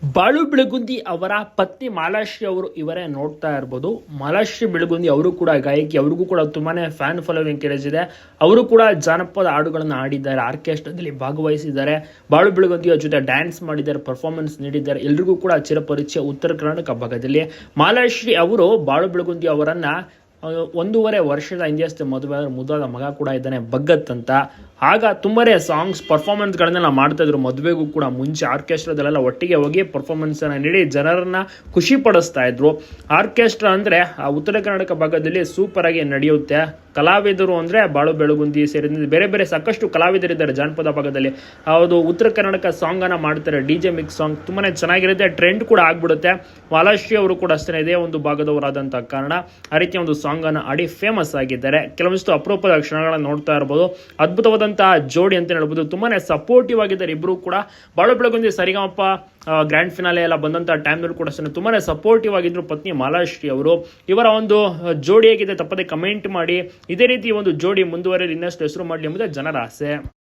ಬಾಳು ಬೆಳಗುಂದಿ ಅವರ ಪತ್ನಿ ಮಾಲಾಶ್ರೀ ಅವರು ಇವರೇ ನೋಡ್ತಾ ಇರ್ಬೋದು. ಮಾಲಾಶ್ರೀ ಬೆಳಗುಂದಿ ಅವರು ಕೂಡ ಗಾಯಕಿ, ಅವ್ರಿಗೂ ಕೂಡ ತುಂಬಾನೇ ಫ್ಯಾನ್ ಫಾಲೋವಿಂಗ್ ಕ್ರೇಜ್ ಇದೆ. ಅವರು ಕೂಡ ಜಾನಪದ ಹಾಡುಗಳನ್ನು ಆಡಿದ್ದಾರೆ, ಆರ್ಕೆಸ್ಟ್ರಾದಲ್ಲಿ ಭಾಗವಹಿಸಿದ್ದಾರೆ, ಬಾಳು ಬೆಳಗುಂದಿಯ ಜೊತೆ ಡ್ಯಾನ್ಸ್ ಮಾಡಿದ್ದಾರೆ, ಪರ್ಫಾರ್ಮೆನ್ಸ್ ನೀಡಿದ್ದಾರೆ. ಎಲ್ರಿಗೂ ಕೂಡ ಚಿರಪರಿಚಯ ಉತ್ತರ ಕರ್ನಾಟಕ ಭಾಗದಲ್ಲಿ. ಮಾಲಾಶ್ರೀ ಅವರು ಬಾಳು ಬೆಳಗುಂದಿ ಅವರನ್ನ 1.5 ವರ್ಷದ ಹಿಂದೆ ಮದುವೆ ಮುದ್ದಾದ ಮಗ ಕೂಡ ಇದ್ದಾನೆ, ಭಗತ್ ಅಂತ. ಆಗ ತುಂಬಾನೇ ಸಾಂಗ್ಸ್ ಪರ್ಫಾರ್ಮೆನ್ಸ್ಗಳನ್ನೆಲ್ಲ ಮಾಡ್ತಾ ಇದ್ರು. ಮದುವೆಗೂ ಕೂಡ ಮುಂಚೆ ಆರ್ಕೆಸ್ಟ್ರಾದಲ್ಲೆಲ್ಲ ಒಟ್ಟಿಗೆ ಹೋಗಿ ಪರ್ಫಾರ್ಮೆನ್ಸ್ ಅನ್ನ ನೀಡಿ ಜನರನ್ನ ಖುಷಿ ಪಡಿಸ್ತಾ ಇದ್ರು. ಆರ್ಕೆಸ್ಟ್ರಾ ಅಂದ್ರೆ ಉತ್ತರ ಕರ್ನಾಟಕ ಭಾಗದಲ್ಲಿ ಸೂಪರ್ ಆಗಿ ನಡೆಯುತ್ತೆ. ಕಲಾವಿದರು ಅಂದ್ರೆ ಬಾಳು ಬೆಳಗುಂದಿ ಸೇರಿದಂತೆ ಬೇರೆ ಬೇರೆ ಸಾಕಷ್ಟು ಕಲಾವಿದರಿದ್ದಾರೆ ಜಾನಪದ ಭಾಗದಲ್ಲಿ. ಅದು ಉತ್ತರ ಕರ್ನಾಟಕ ಸಾಂಗ್ ಅನ್ನ ಮಾಡ್ತಾರೆ, DJ ಮಿಕ್ಸ್ ಸಾಂಗ್ ತುಂಬಾನೇ ಚೆನ್ನಾಗಿರುತ್ತೆ, ಟ್ರೆಂಡ್ ಕೂಡ ಆಗ್ಬಿಡುತ್ತೆ. ಮಾಲಾಶ್ರೀ ಅವರು ಕೂಡ ಅಷ್ಟೇ ಇದೇ ಒಂದು ಭಾಗದವರಾದಂತ ಕಾರಣ ಆ ರೀತಿಯ ಒಂದು ಸಾಂಗ್ ಅನ್ನ ಆಡಿ ಫೇಮಸ್ ಆಗಿದ್ದಾರೆ. ಕೆಲವೊಂದಿಷ್ಟು ಅಪರೂಪದ ಕ್ಷಣಗಳನ್ನ ನೋಡ್ತಾ ಇರಬಹುದು. ಅದ್ಭುತವಾದಂತಹ ಜೋಡಿ ಅಂತ ಹೇಳ್ಬೋದು. ತುಂಬಾನೇ ಸಪೋರ್ಟಿವ್ ಆಗಿದ್ದಾರೆ ಇಬ್ರು ಕೂಡ. ಬಾಳು ಬೆಳಗುಂದಿ ಸರಿಗಮಪ ಗ್ರ್ಯಾಂಡ್ ಫಿನಾಲೆ ಎಲ್ಲ ಬಂದಂತಹ ಟೈಮ್ನಲ್ಲಿ ಕೂಡ ತುಂಬಾನೇ ಸಪೋರ್ಟಿವ್ ಆಗಿದ್ರು ಪತ್ನಿ ಮಾಲಾಶ್ರೀ ಅವರು. ಇವರ ಒಂದು ಜೋಡಿ ಹೇಗಿದೆ ತಪ್ಪದೆ ಕಮೆಂಟ್ ಮಾಡಿ. ಇದೇ ರೀತಿ ಒಂದು ಜೋಡಿ ಮುಂದುವರೆದು ಇನ್ನಷ್ಟು ಹೆಸರು ಮಾಡಲಿ ಎಂಬುದೇ ಜನರ ಆಸೆ.